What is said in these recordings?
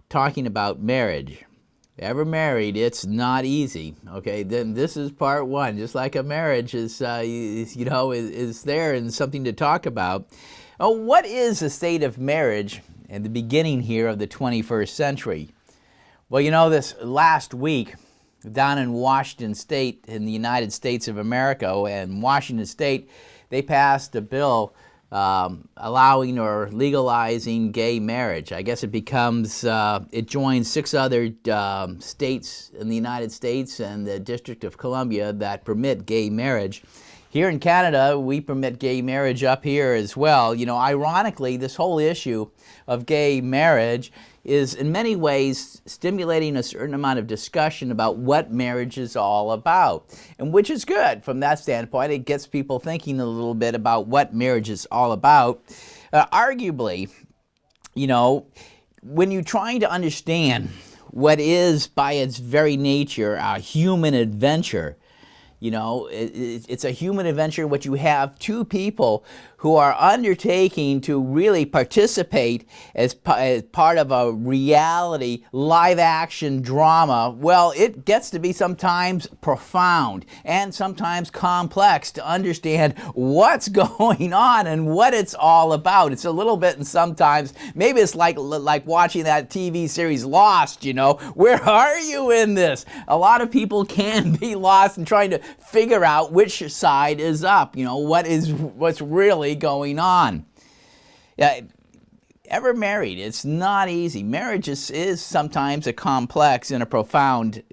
talking about marriage. Ever married, it's not easy. Okay, then this is part one. Just like a marriage is there and something to talk about. Oh, what is the state of marriage at the beginning here of the 21st century? Well, this last week down in Washington State in the United States of America, and Washington State, they passed a bill allowing or legalizing gay marriage. I guess it joins 6 other states in the United States and the District of Columbia that permit gay marriage. Here in Canada, we permit gay marriage up here as well. Ironically, this whole issue of gay marriage is in many ways stimulating a certain amount of discussion about what marriage is all about, and which is good from that standpoint. It gets people thinking a little bit about what marriage is all about. Arguably, when you're trying to understand what is by its very nature a human adventure, it's a human adventure in which you have 2 people who are undertaking to really participate as part of a reality live-action drama. Well, it gets to be sometimes profound and sometimes complex to understand what's going on and what it's all about. It's a little bit, and sometimes maybe it's like watching that TV series Lost. Where are you in this? A lot of people can be lost in trying to figure out which side is up. What's really going on. Ever married? It's not easy. Marriage is sometimes a complex and a profound,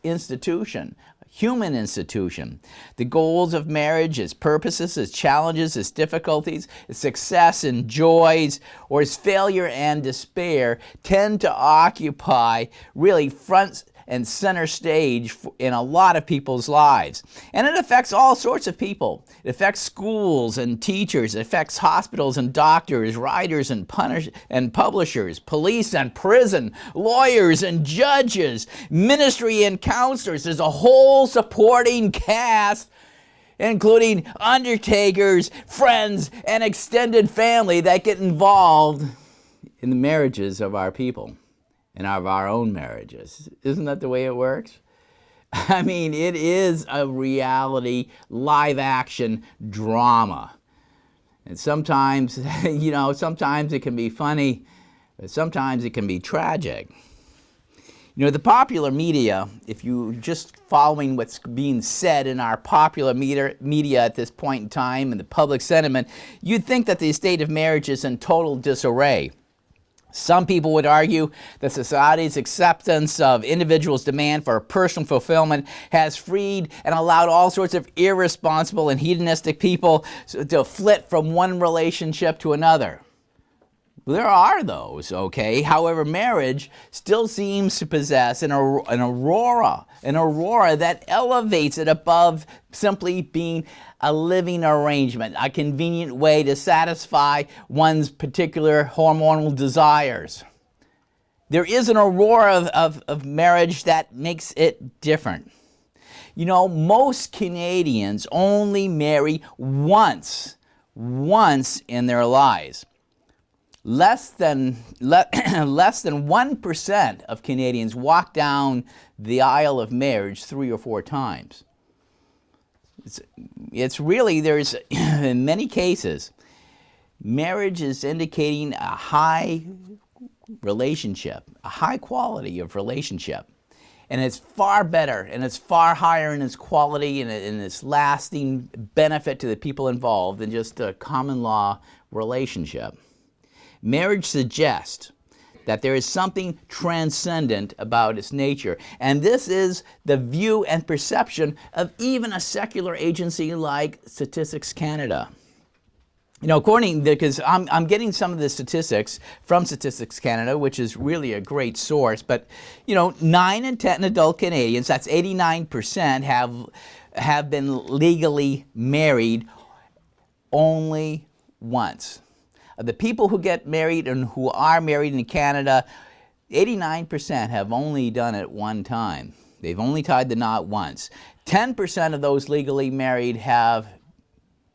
institution, human institution. The goals of marriage, its purposes, its challenges, its difficulties, its success and joys, or its failure and despair tend to occupy really front and center stage in a lot of people's lives. And it affects all sorts of people. It affects schools and teachers. It affects hospitals and doctors, writers and publishers, police and prison, lawyers and judges, ministry and counselors. There's a whole supporting cast, including undertakers, friends, and extended family that get involved in the marriages of our people. And of our own marriages. Isn't that the way it works? I mean, it is a reality, live-action drama. And sometimes, sometimes it can be funny, but sometimes it can be tragic. The popular media, if you're just following what's being said in our popular media at this point in time and the public sentiment, you'd think that the state of marriage is in total disarray. Some people would argue that society's acceptance of individuals' demand for personal fulfillment has freed and allowed all sorts of irresponsible and hedonistic people to flit from one relationship to another. There are those, okay? However, marriage still seems to possess an aurora that elevates it above simply being a living arrangement, a convenient way to satisfy one's particular hormonal desires. There is an aurora of marriage that makes it different. Most Canadians only marry once in their lives. Less than 1% of Canadians walk down the aisle of marriage 3 or 4 times. It's really, there's, in many cases, marriage is indicating a high relationship, a high quality of relationship. And it's far better, and it's far higher in its quality and in its lasting benefit to the people involved than just a common law relationship. Marriage suggests that there is something transcendent about its nature. And this is the view and perception of even a secular agency like Statistics Canada. Because I'm getting some of the statistics from Statistics Canada, which is really a great source, but 9 in 10 adult Canadians, that's 89%, have been legally married only once. The people who get married and who are married in Canada, 89% have only done it one time. They've only tied the knot once. 10% of those legally married have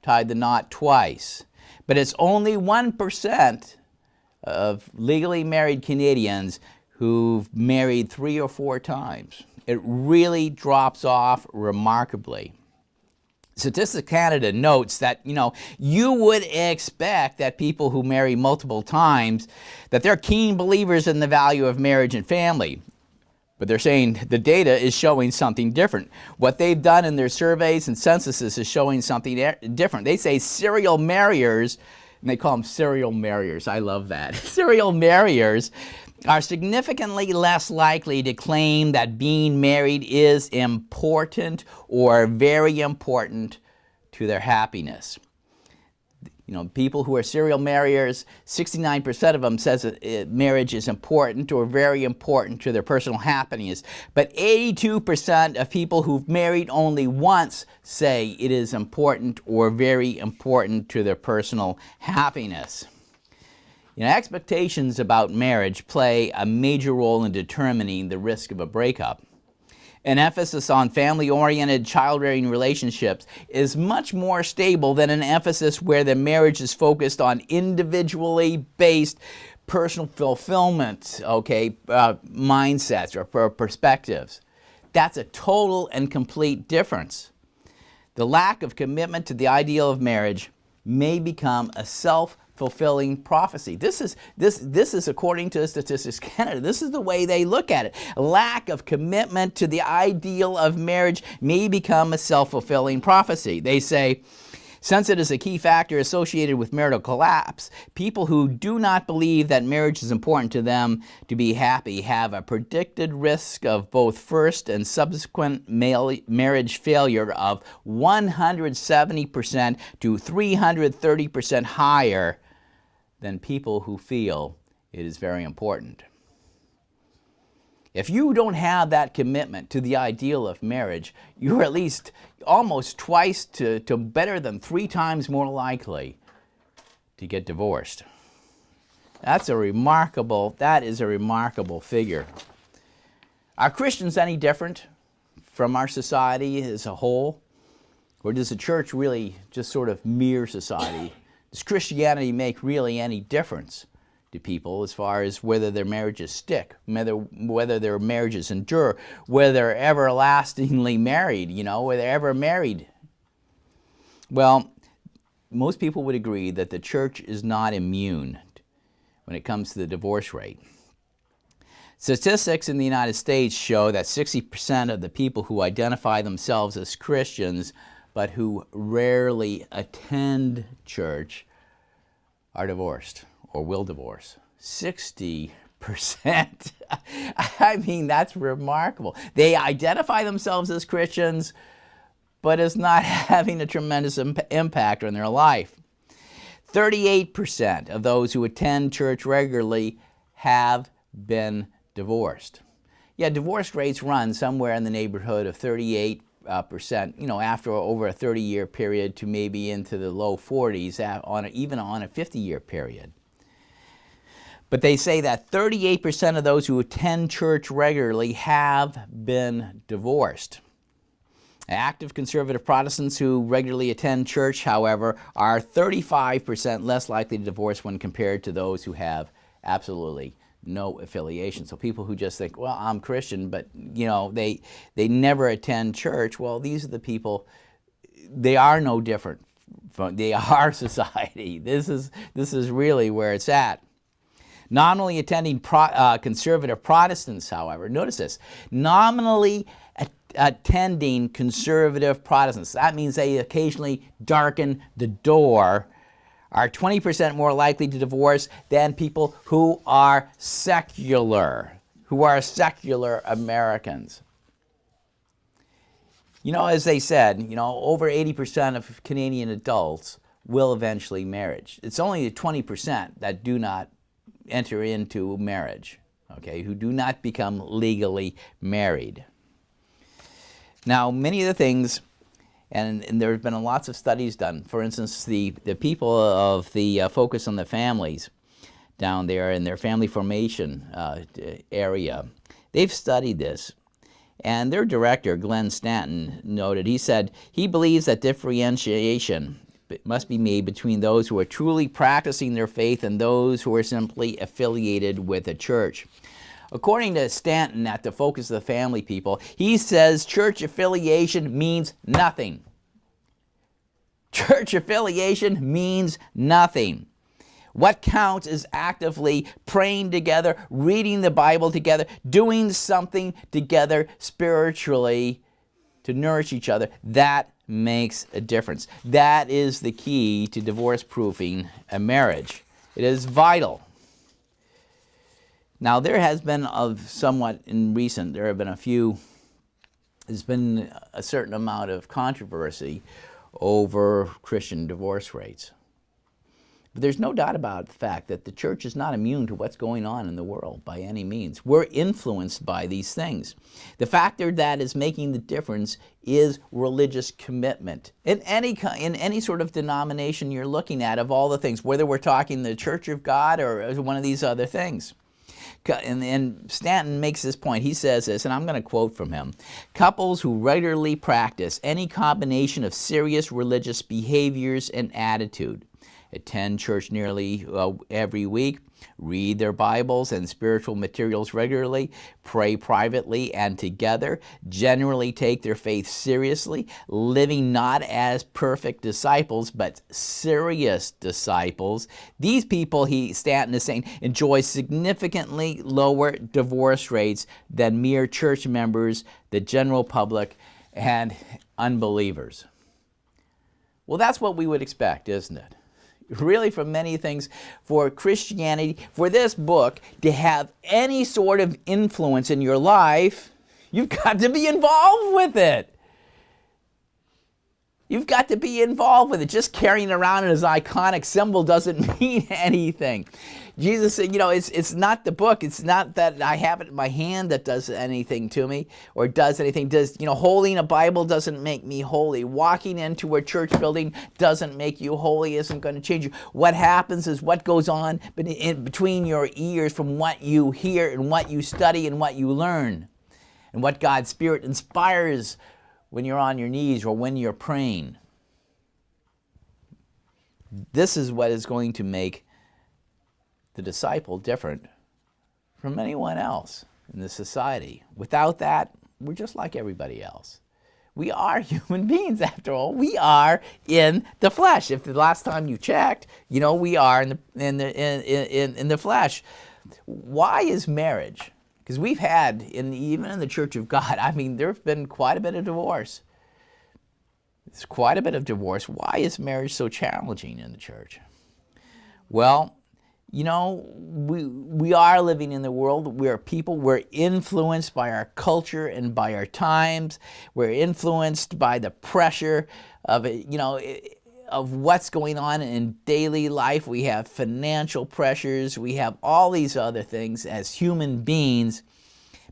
tied the knot twice. But it's only 1% of legally married Canadians who've married 3 or 4 times. It really drops off remarkably. Statistics Canada notes that, you would expect that people who marry multiple times, that they're keen believers in the value of marriage and family. But they're saying the data is showing something different. What they've done in their surveys and censuses is showing something different. They say serial marriers, and they call them serial marriers. I love that. Serial marriers are significantly less likely to claim that being married is important or very important to their happiness. People who are serial marriers, 69% of them says that marriage is important or very important to their personal happiness. But 82% of people who've married only once say it is important or very important to their personal happiness. Expectations about marriage play a major role in determining the risk of a breakup. An emphasis on family-oriented, child-rearing relationships is much more stable than an emphasis where the marriage is focused on individually based personal fulfillment, mindsets or perspectives. That's a total and complete difference. The lack of commitment to the ideal of marriage may become a self-fulfilling prophecy. This is according to Statistics Canada. This is the way they look at it. Lack of commitment to the ideal of marriage may become a self-fulfilling prophecy. They say, since it is a key factor associated with marital collapse, people who do not believe that marriage is important to them to be happy have a predicted risk of both first and subsequent marriage failure of 170% to 330% higher than people who feel it is very important. If you don't have that commitment to the ideal of marriage, you're at least almost twice to better than 3 times more likely to get divorced. That is a remarkable figure. Are Christians any different from our society as a whole? Or does the church really just sort of mirror society? Does Christianity make really any difference to people as far as whether their marriages stick, whether their marriages endure, whether they're everlastingly married, whether they're ever married? Well, most people would agree that the church is not immune when it comes to the divorce rate. Statistics in the United States show that 60% of the people who identify themselves as Christians but who rarely attend church are divorced or will divorce. 60%. I mean, that's remarkable. They identify themselves as Christians, but it's not having a tremendous impact on their life. 38% of those who attend church regularly have been divorced. Yeah, divorce rates run somewhere in the neighborhood of 38%, after over a 30-year period to maybe into the low 40s, even on a 50-year period. But they say that 38% of those who attend church regularly have been divorced. Active conservative Protestants who regularly attend church, however, are 35% less likely to divorce when compared to those who have absolutely no affiliation. So people who just think, well, I'm Christian, but they never attend church. Well, these are the people, they are no different they are society. This is really where it's at. Nominally attending conservative Protestants, however, notice this, nominally attending conservative Protestants, that means they occasionally darken the door, are 20% more likely to divorce than people who are secular Americans. As they said, over 80% of Canadian adults will eventually marry. It's only the 20% that do not enter into marriage, who do not become legally married. Now, many of the things, and there have been lots of studies done. For instance, the people of the focus on the families down there in their family formation area, they've studied this. And their director, Glenn Stanton, noted, he said he believes that differentiation must be made between those who are truly practicing their faith and those who are simply affiliated with a church. According to Stanton at the Focus of the Family People, he says church affiliation means nothing. Church affiliation means nothing. What counts is actively praying together, reading the Bible together, doing something together spiritually to nourish each other. That makes a difference. That is the key to divorce-proofing a marriage. It is vital. Now, there has been there's been a certain amount of controversy over Christian divorce rates. But there's no doubt about the fact that the church is not immune to what's going on in the world by any means. We're influenced by these things. The factor that is making the difference is religious commitment. In any sort of denomination you're looking at, of all the things, whether we're talking the Church of God or one of these other things. And Stanton makes this point. He says this, and I'm going to quote from him. Couples who regularly practice any combination of serious religious behaviors and attitude, attend church nearly every week, read their Bibles and spiritual materials regularly, pray privately and together, generally take their faith seriously, living not as perfect disciples, but serious disciples. These people, Stanton is saying, enjoy significantly lower divorce rates than mere church members, the general public, and unbelievers. Well, that's what we would expect, isn't it? Really, from many things, for Christianity, for this book to have any sort of influence in your life, you've got to be involved with it. You've got to be involved with it. Just carrying it around as an iconic symbol doesn't mean anything. Jesus said, it's not the book. It's not that I have it in my hand that does anything to me or does anything. Holding a Bible doesn't make me holy. Walking into a church building doesn't make you holy, isn't going to change you. What happens is what goes on in between your ears from what you hear and what you study and what you learn and what God's Spirit inspires when you're on your knees or when you're praying. This is what is going to make the disciple different from anyone else in the society. Without that, we're just like everybody else. We are human beings, after all. We are in the flesh. If the last time you checked, we are in the flesh. Why is marriage? Because we've had, even in the Church of God, there's been quite a bit of divorce. It's quite a bit of divorce. Why is marriage so challenging in the church? Well, we are living in the world. We're people. We're influenced by our culture and by our times. We're influenced by the pressure of of what's going on in daily life. We have financial pressures. We have all these other things as human beings.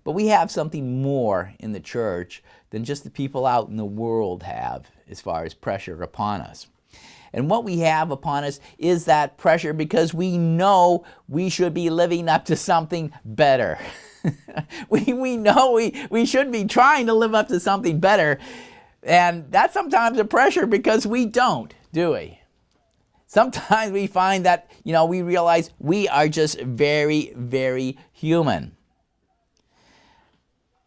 But we have something more in the church than just the people out in the world have as far as pressure upon us. And what we have upon us is that pressure because we know we should be living up to something better. we know we should be trying to live up to something better. And that's sometimes a pressure because we don't, do we? Sometimes we find that, we realize we are just very, very human.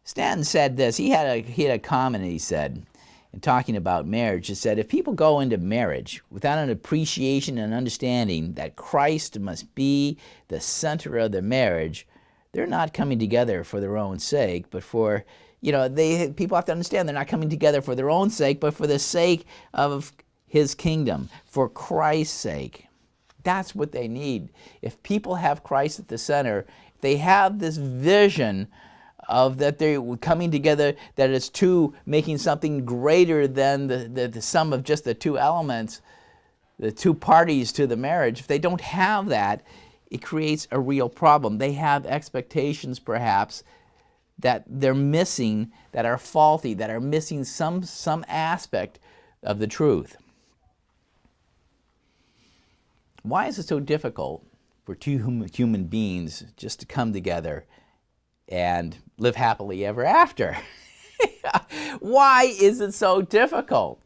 Stanton said this. He had a comment he said, in talking about marriage, he said, if people go into marriage without an appreciation and understanding that Christ must be the center of the marriage, they're not coming together for their own sake, but for, people have to understand they're not coming together for their own sake, but for the sake of His kingdom, for Christ's sake. That's what they need. If people have Christ at the center, if they have this vision of that they're coming together, that it's two making something greater than the sum of just the two elements, the two parties to the marriage. If they don't have that, it creates a real problem. They have expectations perhaps that they're missing, that are faulty, that are missing some aspect of the truth. Why is it so difficult for two human beings just to come together and live happily ever after? Why is it so difficult?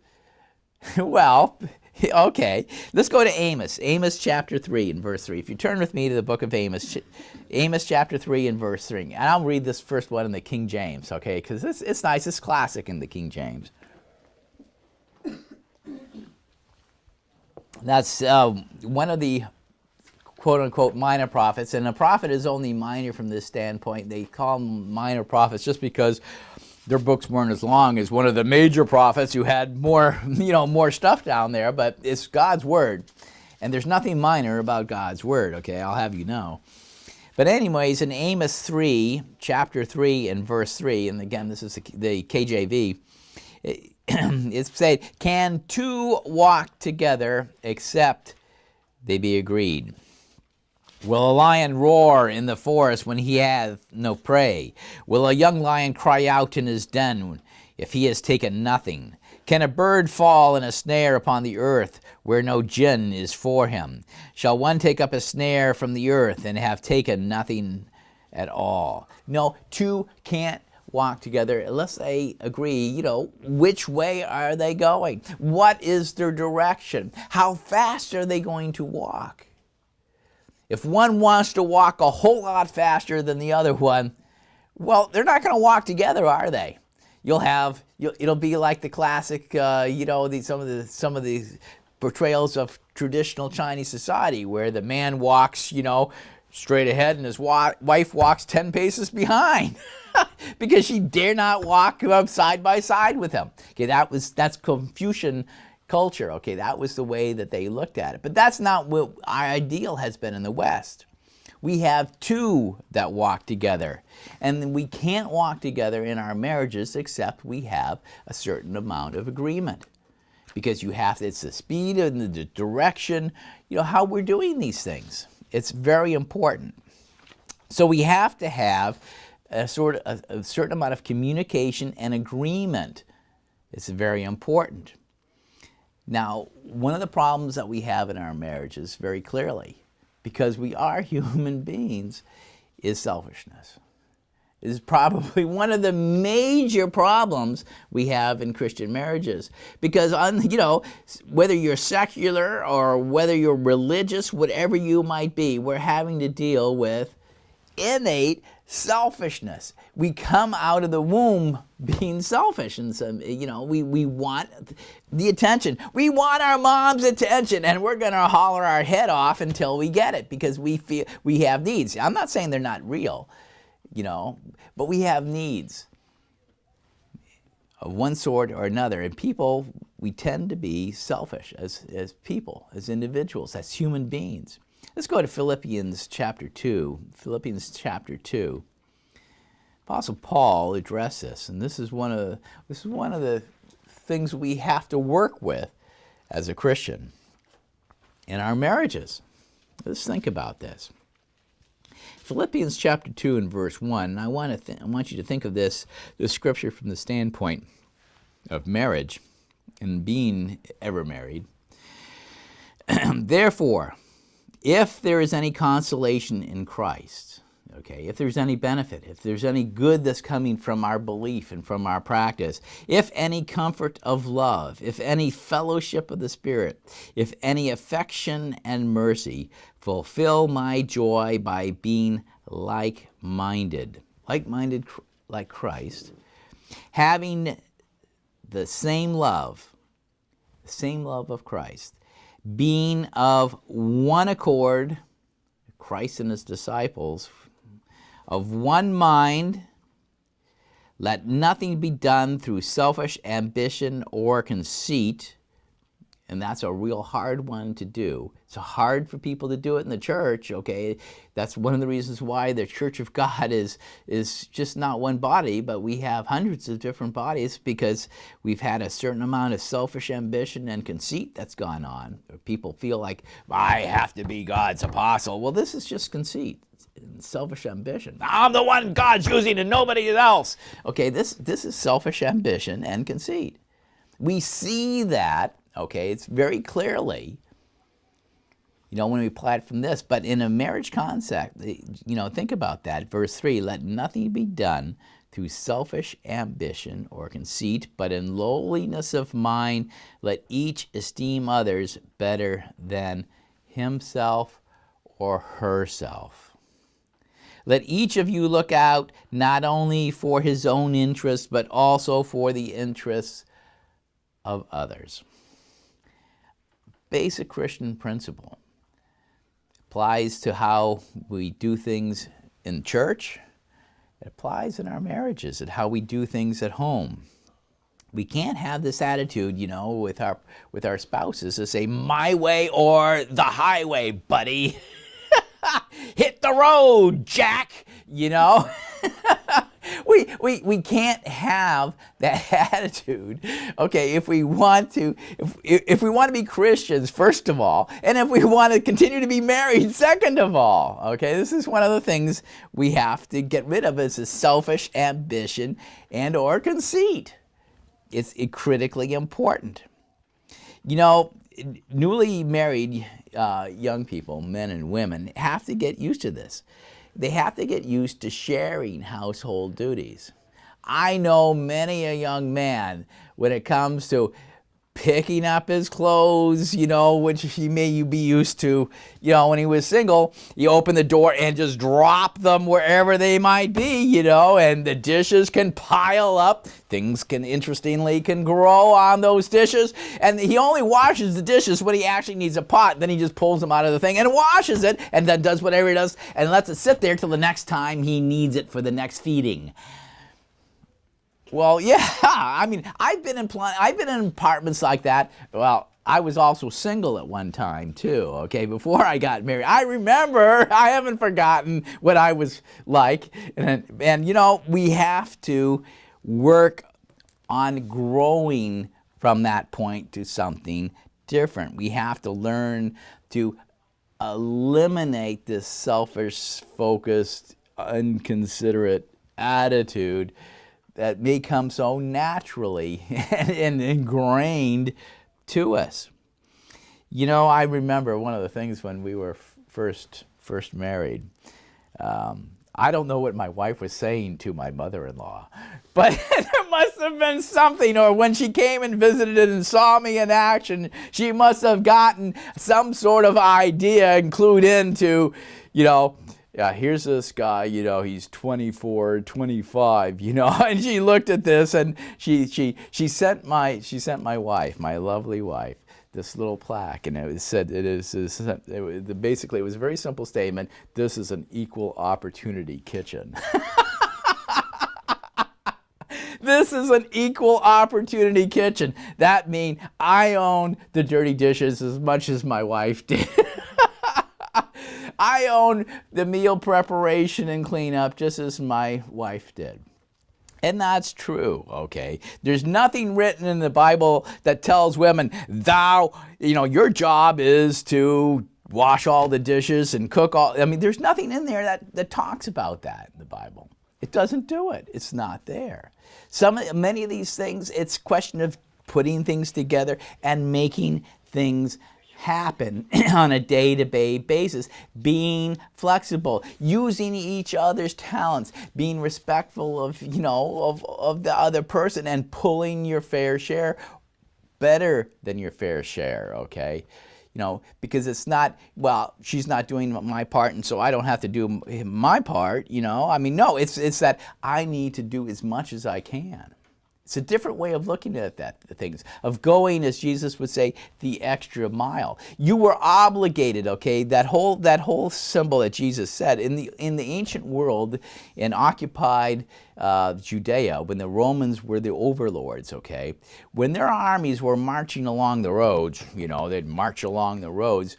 Well, Okay, let's go to Amos. Amos chapter 3 and verse 3. If you turn with me to the book of Amos, Amos chapter 3 and verse 3. And I'll read this first one in the King James, okay, because it's nice. It's classic in the King James. That's one of the quote-unquote minor prophets, and a prophet is only minor from this standpoint. They call them minor prophets just because their books weren't as long as one of the major prophets who had more, more stuff down there, but it's God's word, and there's nothing minor about God's word, okay, I'll have you know. But anyways, in Amos 3, chapter 3 and verse 3, and again, this is the KJV, it said, "Can two walk together except they be agreed? Will a lion roar in the forest when he hath no prey? Will a young lion cry out in his den if he has taken nothing? Can a bird fall in a snare upon the earth where no gin is for him? Shall one take up a snare from the earth and have taken nothing at all?" No, two can't walk together unless they agree, which way are they going? What is their direction? How fast are they going to walk? If one wants to walk a whole lot faster than the other one, well, they're not going to walk together, are they? It'll be like the classic, some of the portrayals of traditional Chinese society where the man walks, straight ahead and his wife walks 10 paces behind because she dare not walk side by side with him. Okay, that's Confucian culture. Okay, that was the way that they looked at it. But that's not what our ideal has been in the West. We have two that walk together, and we can't walk together in our marriages except we have a certain amount of agreement, because it's the speed and the direction, how we're doing these things. It's very important. So we have to have a certain amount of communication and agreement. It's very important. Now, one of the problems that we have in our marriages, very clearly, because we are human beings, is selfishness. It is probably one of the major problems we have in Christian marriages. Because, whether you're secular or whether you're religious, whatever you might be, we're having to deal with innate selfishness. We come out of the womb being selfish, and we want the attention. We want our mom's attention, and we're going to holler our head off until we get it because we feel we have needs. I'm not saying they're not real, but we have needs of one sort or another. And people, we tend to be selfish as people, as individuals, as human beings. Let's go to Philippians chapter 2. Philippians chapter 2. Apostle Paul addressed this, and this is one of the things we have to work with as a Christian in our marriages. Let's think about this. Philippians chapter 2 and verse 1. And I want you to think of this scripture from the standpoint of marriage and being ever married. Therefore, if there is any consolation in Christ, if there's any benefit, if there's any good that's coming from our belief and from our practice, if any comfort of love, if any fellowship of the Spirit, if any affection and mercy, fulfill my joy by being like-minded like Christ, having the same love of Christ, being of one accord, Christ and his disciples, of one mind. Let nothing be done through selfish ambition or conceit. And that's a real hard one to do. It's hard for people to do it in the church, That's one of the reasons why the Church of God is just not one body, but we have hundreds of different bodies because we've had a certain amount of selfish ambition and conceit that's gone on. People feel like, I have to be God's apostle. Well, this is just conceit. Selfish ambition. I'm the one God's using and nobody else. This is selfish ambition and conceit. We see that, it's very clearly, when we apply it from this. But in a marriage concept, think about that. Verse 3, let nothing be done through selfish ambition or conceit, but in lowliness of mind, let each esteem others better than himself or herself. Let each of you look out not only for his own interests, but also for the interests of others. Basic Christian principle. Applies to how we do things in church. It applies in our marriages, and how we do things at home. We can't have this attitude, with our spouses to say, my way or the highway, buddy. Hit the road, Jack, We can't have that attitude, okay, if we want to be Christians, first of all, and if we want to continue to be married, second of all, okay? This is one of the things we have to get rid of, is a selfish ambition and or conceit. It's critically important. Newly married young people, men and women, have to get used to this. They have to get used to sharing household duties. I know many a young man, when it comes to picking up his clothes, which he may be used to, when he was single, you open the door and just drop them wherever they might be, and the dishes can pile up. Things can grow on those dishes. And he only washes the dishes when he actually needs a pot. Then he just pulls them out of the thing and washes it, and then does whatever he does and lets it sit there till the next time he needs it for the next feeding. Well, yeah, I've been in apartments like that. Well, I was also single at one time too, okay, before I got married. I remember, I haven't forgotten what I was like. And we have to work on growing from that point to something different. We have to learn to eliminate this selfish, focused, inconsiderate attitude that may come so naturally and ingrained to us. I remember one of the things when we were first married. I don't know what my wife was saying to my mother-in-law, but there must have been something, or when she came and visited and saw me in action, she must have gotten some sort of idea and clued into, yeah, here's this guy, he's 24, 25, and she looked at this and she sent my wife, my lovely wife, this little plaque, and it said, basically it was a very simple statement: this is an equal opportunity kitchen. This is an equal opportunity kitchen. That means I own the dirty dishes as much as my wife did. I own the meal preparation and cleanup just as my wife did. And that's true, okay? There's nothing written in the Bible that tells women, your job is to wash all the dishes and cook all. There's nothing in there that talks about that in the Bible. It doesn't do it. It's not there. Many of these things, it's a question of putting things together and making things happen on a day-to-day basis, being flexible, using each other's talents, being respectful of the other person, and pulling your fair share, better than your fair share, okay? Because it's not, well, she's not doing my part, and so I don't have to do my part, No, it's that I need to do as much as I can. It's a different way of looking at things, of going, as Jesus would say, the extra mile. You were obligated, okay? That whole symbol that Jesus said in the ancient world, in occupied Judea, when the Romans were the overlords, okay? When their armies were marching along the roads, they'd march along the roads.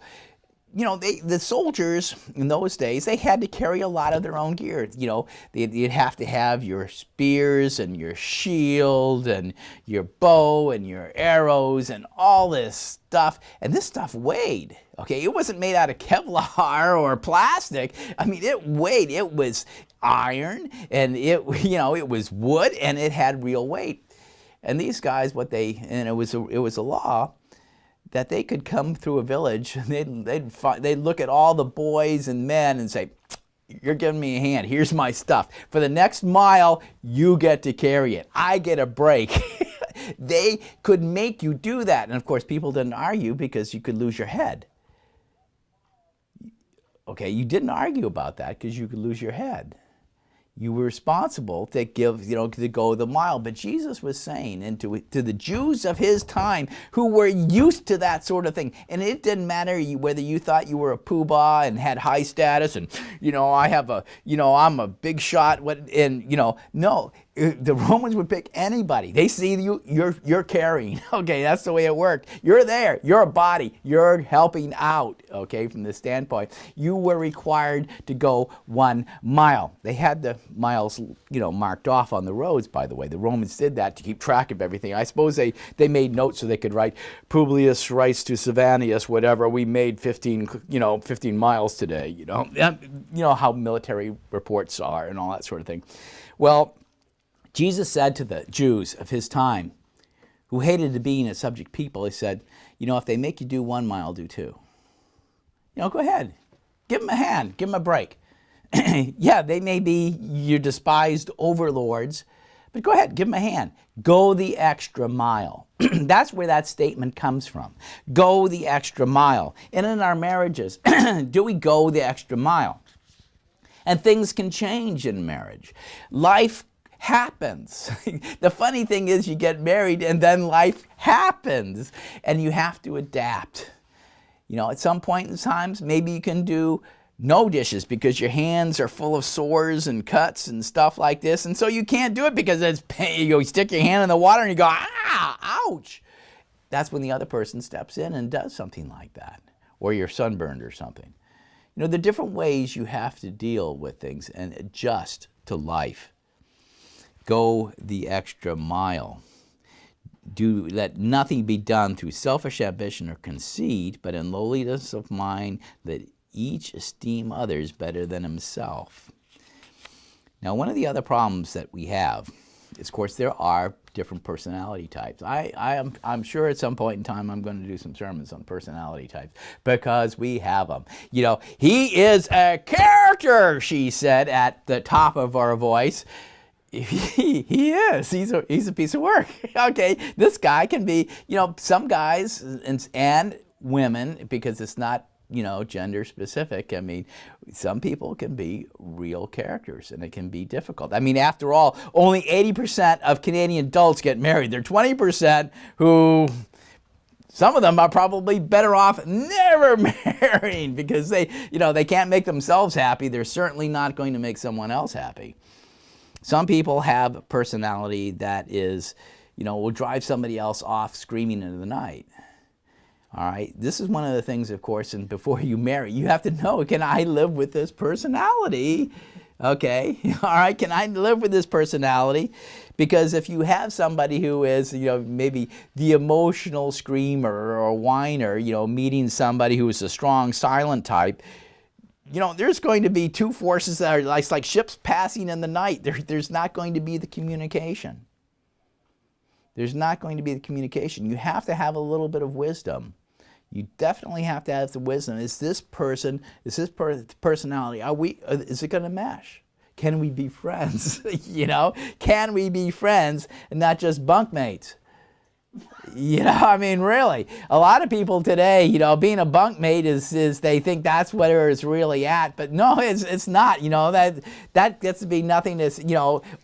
The soldiers in those days, they had to carry a lot of their own gear. You'd have to have your spears and your shield and your bow and your arrows and all this stuff. And this stuff weighed, okay? It wasn't made out of Kevlar or plastic. It weighed. It was iron, and it was wood, and it had real weight. And these guys, it was a law that they could come through a village, and they'd look at all the boys and men and say, you're giving me a hand. Here's my stuff. For the next mile, you get to carry it. I get a break. They could make you do that. And of course, people didn't argue because you could lose your head. Okay, you didn't argue about that because you could lose your head. You were responsible to give, to go the mile. But Jesus was saying, and to the Jews of his time who were used to that sort of thing, and it didn't matter whether you thought you were a poobah and had high status, and I'm a big shot. No. The Romans would pick anybody. They see you're carrying. Okay, that's the way it worked. You're there. You're a body. You're helping out. Okay, from this standpoint, you were required to go 1 mile. They had the miles, marked off on the roads. By the way, the Romans did that to keep track of everything. I suppose they made notes so they could write, Publius writes to Savannius, whatever. We made 15 miles today. You know how military reports are and all that sort of thing. Well, Jesus said to the Jews of his time, who hated to be a subject people, he said, if they make you do 1 mile, do 2. Go ahead. Give them a hand. Give them a break. Yeah, they may be your despised overlords, but go ahead. Give them a hand. Go the extra mile. That's where that statement comes from. Go the extra mile. And in our marriages, do we go the extra mile? And things can change in marriage. Life happens. The funny thing is you get married and then life happens and you have to adapt. At some point in times, maybe you can do no dishes because your hands are full of sores and cuts and stuff like this, and so you can't do it because it's pain. You stick your hand in the water and you go, ouch. That's when the other person steps in and does something like that, or you're sunburned or something. The different ways you have to deal with things and adjust to life. Go the extra mile. Let nothing be done through selfish ambition or conceit, but in lowliness of mind, let each esteem others better than himself. Now, one of the other problems that we have is, of course, there are different personality types. I'm sure at some point in time I'm going to do some sermons on personality types because we have them. He is a character, she said at the top of our voice. He is. He's a piece of work. Okay, this guy can be, some guys and women, because it's not, gender specific. I mean, some people can be real characters and it can be difficult. I mean, after all, only 80% of Canadian adults get married. There are 20% who, some of them are probably better off never marrying because they can't make themselves happy. They're certainly not going to make someone else happy. Some people have a personality that is, will drive somebody else off screaming into the night. All right, this is one of the things, of course, and before you marry, you have to know, can I live with this personality? Okay, all right, can I live with this personality? Because if you have somebody who is, maybe the emotional screamer or whiner, meeting somebody who is a strong, silent type, there's going to be two forces that are like ships passing in the night. There's not going to be the communication. There's not going to be the communication. You have to have a little bit of wisdom. You definitely have to have the wisdom. Is this personality, is it going to mesh? Can we be friends? Can we be friends and not just bunkmates? I mean, really, a lot of people today, being a bunkmate is they think that's where it's really at, but no, it's not. That gets to be nothing that's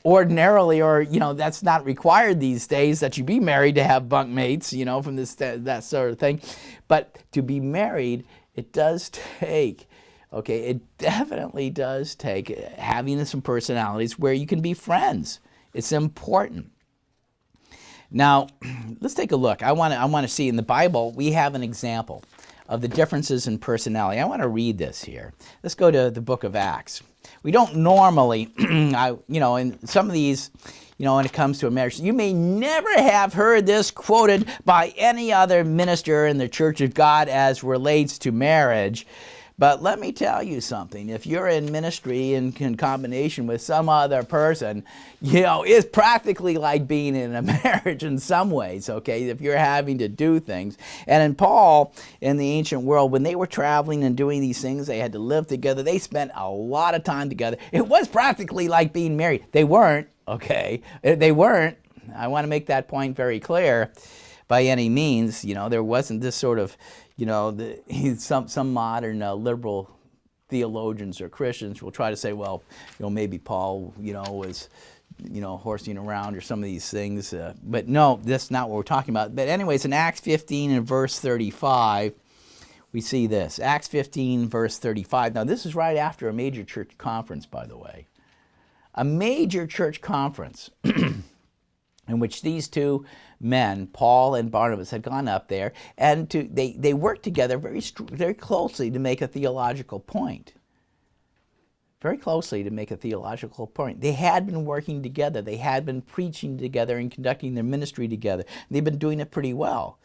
ordinarily, or that's not required these days that you be married to have bunkmates, from that sort of thing. But to be married, it does take. Okay, it definitely does take having some personalities where you can be friends. It's important. Now, let's take a look. I want to see in the Bible, we have an example of the differences in personality. I want to read this here. Let's go to the book of Acts. We don't normally, in some of these, when it comes to a marriage, you may never have heard this quoted by any other minister in the Church of God as relates to marriage. But let me tell you something. If you're in ministry in combination with some other person, it's practically like being in a marriage in some ways, okay, if you're having to do things. And in Paul, in the ancient world, when they were traveling and doing these things, they had to live together. They spent a lot of time together. It was practically like being married. They weren't, okay? They weren't. I want to make that point very clear by any means. There wasn't this sort of, some modern liberal theologians or Christians will try to say, well, maybe Paul, was, horsing around or some of these things. But no, that's not what we're talking about. But anyways, in Acts 15 and verse 35, we see this. Acts 15, verse 35. Now, this is right after a major church conference, by the way. A major church conference in which these two men, Paul and Barnabas, had gone up there, and they worked together very closely to make a theological point. Very closely to make a theological point. They had been working together. They had been preaching together and conducting their ministry together. They've been doing it pretty well.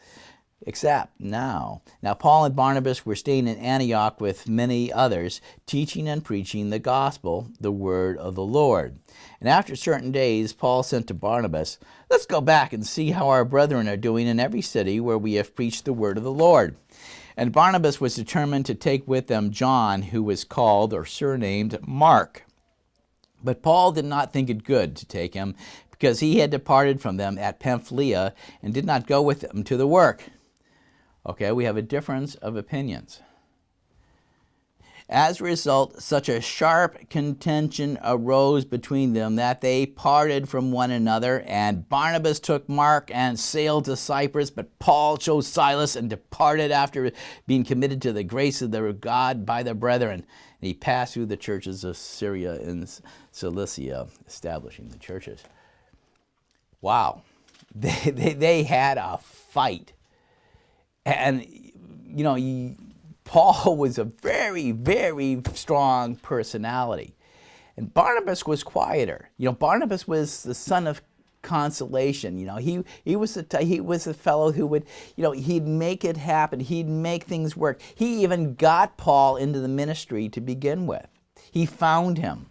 Except now Paul and Barnabas were staying in Antioch with many others, teaching and preaching the gospel, the word of the Lord. And after certain days, Paul sent to Barnabas, "Let's go back and see how our brethren are doing in every city where we have preached the word of the Lord." And Barnabas was determined to take with them John, who was called or surnamed Mark. But Paul did not think it good to take him, because he had departed from them at Pamphylia and did not go with them to the work. Okay, we have a difference of opinions. As a result, such a sharp contention arose between them that they parted from one another, and Barnabas took Mark and sailed to Cyprus, but Paul chose Silas and departed after being committed to the grace of their God by the brethren. And he passed through the churches of Syria and Cilicia, establishing the churches. Wow. They had a fight. And, Paul was a very, very strong personality. And Barnabas was quieter. Barnabas was the son of consolation. He was a fellow who would, he'd make it happen. He'd make things work. He even got Paul into the ministry to begin with. He found him.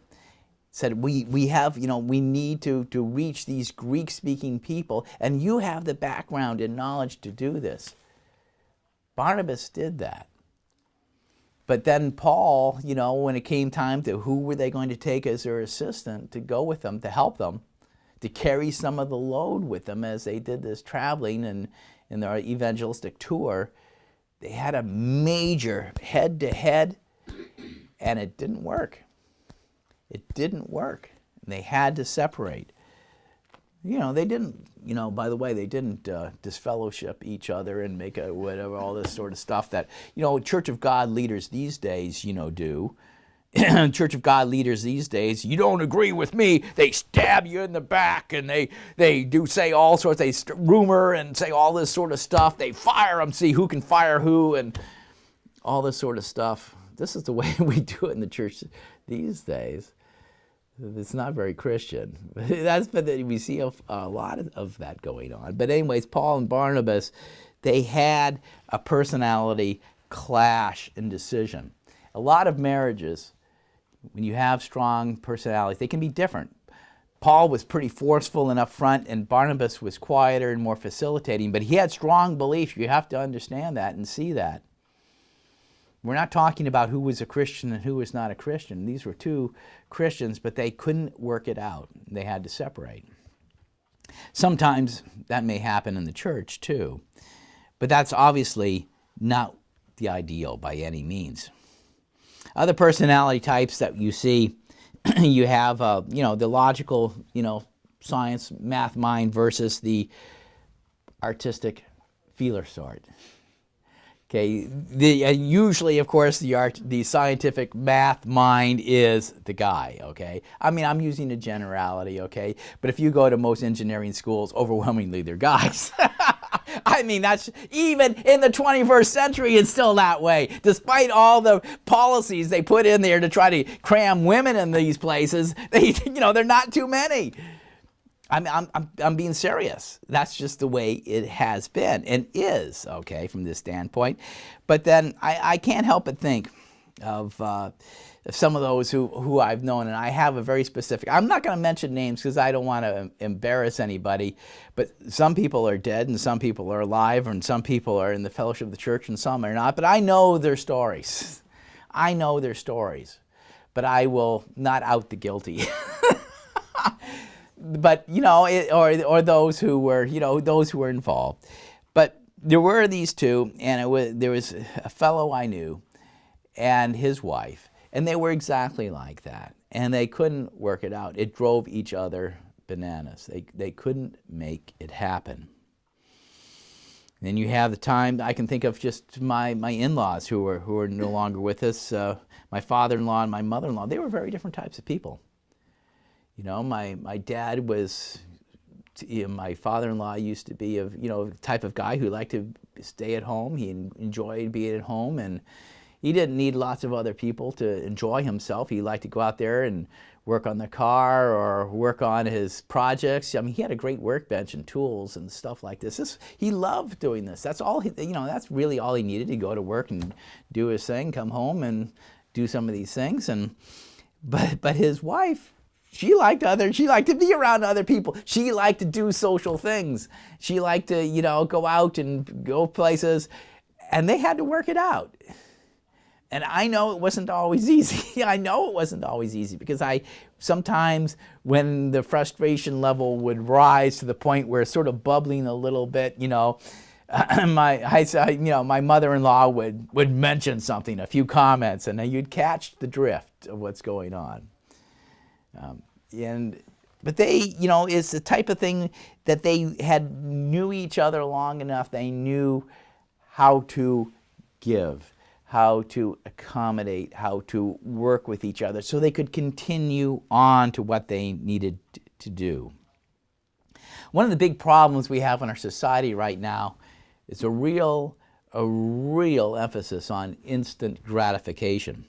Said, we need to reach these Greek-speaking people, and you have the background and knowledge to do this. Barnabas did that. But then Paul, when it came time to who were they going to take as their assistant to go with them, to help them, to carry some of the load with them as they did this traveling and in their evangelistic tour, they had a major head-to-head, and it didn't work. It didn't work. They had to separate. They didn't, by the way, they didn't disfellowship each other and make a whatever, all this sort of stuff that, Church of God leaders these days, do. Church of God leaders these days, you don't agree with me, they stab you in the back, and they do say all sorts, they rumor and say all this sort of stuff. They fire them, see who can fire who, and all this sort of stuff. This is the way we do it in the church these days. It's not very Christian. But we see a lot of that going on. But anyways, Paul and Barnabas, they had a personality clash and decision. A lot of marriages, when you have strong personalities, they can be different. Paul was pretty forceful and upfront, and Barnabas was quieter and more facilitating, but he had strong beliefs. You have to understand that and see that. We're not talking about who was a Christian and who was not a Christian. These were two Christians, but they couldn't work it out. They had to separate. Sometimes that may happen in the church too, but that's obviously not the ideal by any means. Other personality types that you see, you have, the logical, science, math mind versus the artistic feeler sort. Okay, usually, of course, the scientific math mind is the guy, okay? I mean, I'm using a generality, okay? But if you go to most engineering schools, overwhelmingly they're guys. I mean, that's even in the 21st century, it's still that way. Despite all the policies they put in there to try to cram women in these places, they're not too many. I'm being serious. That's just the way it has been and is, okay, from this standpoint. But then I can't help but think, of some of those who I've known, and I have a very specific, I'm not going to mention names because I don't want to embarrass anybody, but some people are dead and some people are alive and some people are in the fellowship of the church and some are not, but I know their stories. I know their stories, but I will not out the guilty. But, you know, or those who were, you know, those who were involved. But there were these two, and there was a fellow I knew and his wife, and they were exactly like that, and they couldn't work it out. It drove each other bananas. They couldn't make it happen. And then you have the time, I can think of just my in-laws who are no longer with us. My father-in-law and my mother-in-law, they were very different types of people. You know, my dad was, you know, my father-in-law used to be the type of guy who liked to stay at home. He enjoyed being at home, and he didn't need lots of other people to enjoy himself. He liked to go out there and work on the car or work on his projects. I mean, he had a great workbench and tools and stuff like this. He loved doing this. That's all that's really all he needed, to go to work and do his thing, come home and do some of these things. But his wife, she liked to be around other people. She liked to do social things. She liked to, you know, go out and go places, and they had to work it out. And I know it wasn't always easy. I know it wasn't always easy, because sometimes when the frustration level would rise to the point where it's sort of bubbling a little bit, you know, my mother-in-law would mention something, a few comments, and then you'd catch the drift of what's going on. But they, you know, it's the type of thing that they had knew each other long enough. They knew how to give, how to accommodate, how to work with each other so they could continue on to what they needed to do. One of the big problems we have in our society right now is a real emphasis on instant gratification.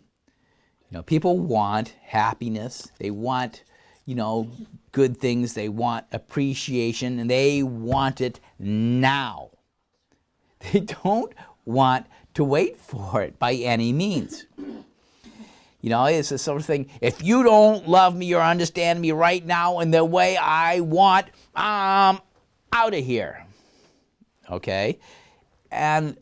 You know, people want happiness, they want, you know, good things, they want appreciation, and they want it now. They don't want to wait for it by any means. You know, it's the sort of thing, if you don't love me or understand me right now in the way I want, I'm out of here. Okay? And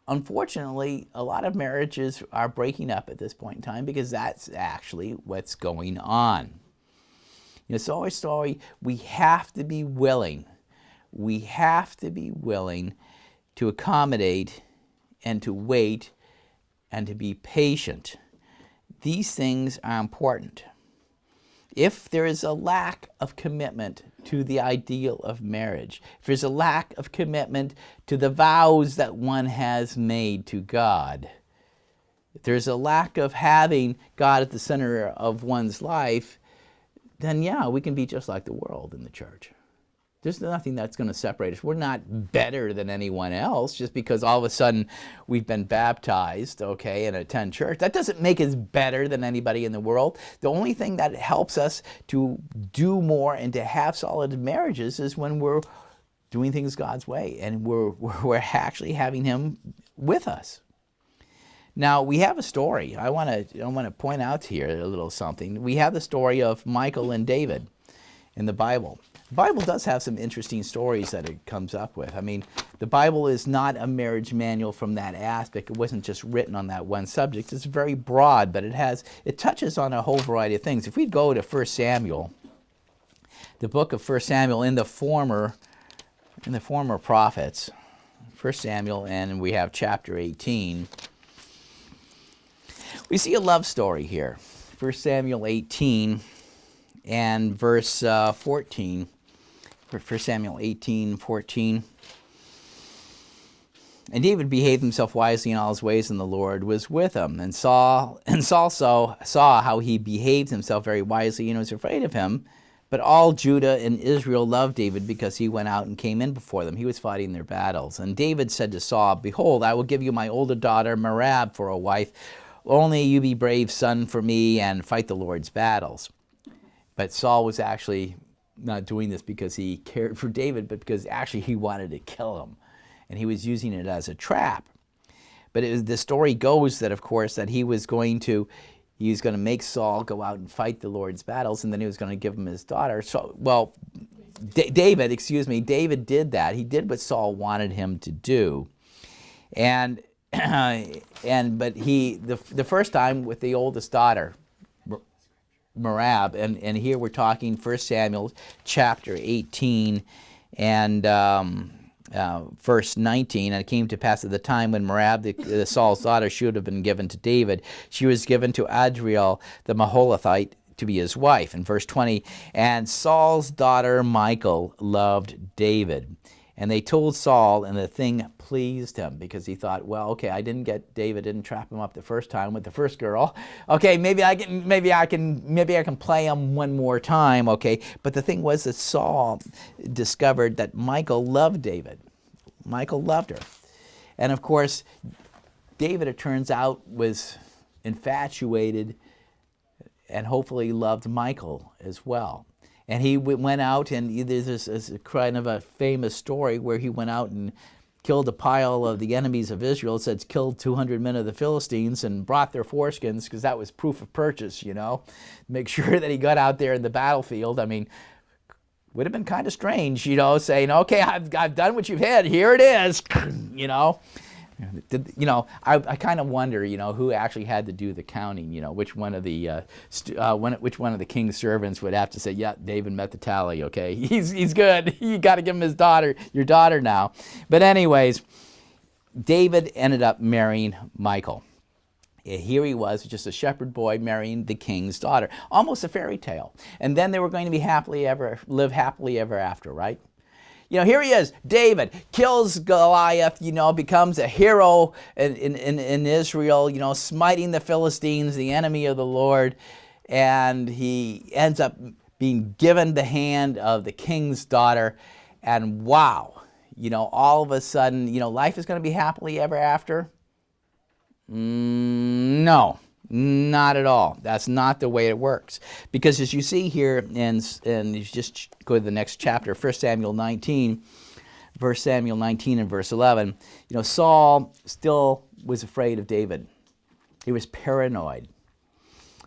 unfortunately, a lot of marriages are breaking up at this point in time because that's actually what's going on. You know, so our story, we have to be willing. We have to be willing to accommodate and to wait and to be patient. These things are important. If there is a lack of commitment to the ideal of marriage, if there's a lack of commitment to the vows that one has made to God, if there's a lack of having God at the center of one's life, then yeah, we can be just like the world in the church. There's nothing that's going to separate us. We're not better than anyone else just because all of a sudden we've been baptized, okay, and attend church. That doesn't make us better than anybody in the world. The only thing that helps us to do more and to have solid marriages is when we're doing things God's way and we're actually having Him with us. Now, we have a story. I want to point out here a little something. We have the story of Michal and David in the Bible. The Bible does have some interesting stories that it comes up with. I mean, the Bible is not a marriage manual from that aspect. It wasn't just written on that one subject. It's very broad, but it touches on a whole variety of things. If we go to 1 Samuel, the book of 1 Samuel in the former prophets, 1 Samuel, and we have chapter 18, we see a love story here. 1 Samuel 18 and verse 14. 1 Samuel 18:14. And David behaved himself wisely in all his ways, and the Lord was with him. And Saul saw how he behaved himself very wisely and was afraid of him. But all Judah and Israel loved David because he went out and came in before them. He was fighting their battles. And David said to Saul, "Behold, I will give you my older daughter Merab for a wife. Only you be brave, son, for me, and fight the Lord's battles." But Saul was actually not doing this because he cared for David, but because actually he wanted to kill him. And he was using it as a trap. But the story goes that, of course, that he was going to make Saul go out and fight the Lord's battles, and then he was going to give him his daughter. So, well, David did that. He did what Saul wanted him to do. But the first time with the oldest daughter, Merab, and here we're talking 1 Samuel chapter 18 and verse 19. And it came to pass at the time when Merab, the Saul's daughter, should have been given to David, she was given to Adriel the Maholathite to be his wife. In verse 20, and Saul's daughter Michal loved David. And they told Saul, and the thing pleased him, because he thought, well, okay, didn't trap him up the first time with the first girl. Okay, maybe I can play him one more time. Okay, but the thing was that Saul discovered that Michal loved David. Michal loved her, and of course, David, it turns out, was infatuated, and hopefully loved Michal as well. And he went out, and there's this kind of a famous story where he went out and killed a pile of the enemies of Israel. It says killed 200 men of the Philistines and brought their foreskins, because that was proof of purchase, Make sure that he got out there in the battlefield. I mean, would have been kind of strange, saying, okay, I've done what you've had. Here it is, I kind of wonder, who actually had to do the counting. Which one of the king's servants would have to say, yeah, David met the tally. Okay, he's good. You got to give him your daughter now. But anyways, David ended up marrying Michal. Here he was, just a shepherd boy marrying the king's daughter, almost a fairy tale. And then they were going to live happily ever after, right? Here he is, David, kills Goliath, becomes a hero in Israel, smiting the Philistines, the enemy of the Lord, and he ends up being given the hand of the king's daughter, and wow, all of a sudden, life is going to be happily ever after? No. Not at all. That's not the way it works. Because as you see here, and you just go to the next chapter, 1 Samuel 19 and verse 11, Saul still was afraid of David. He was paranoid.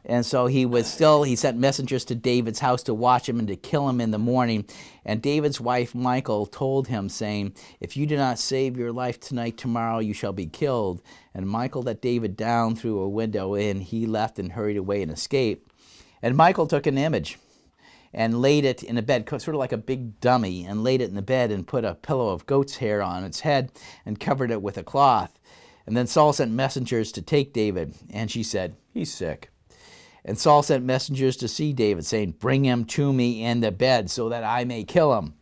And so he sent messengers to David's house to watch him and to kill him in the morning. And David's wife, Michal, told him, saying, if you do not save your life tonight, tomorrow you shall be killed. And Michal let David down through a window, and he left and hurried away and escaped. And Michal took an image and laid it in a bed, sort of like a big dummy, and laid it in the bed and put a pillow of goat's hair on its head and covered it with a cloth. And then Saul sent messengers to take David, and she said, he's sick. And Saul sent messengers to see David, saying, bring him to me in the bed so that I may kill him.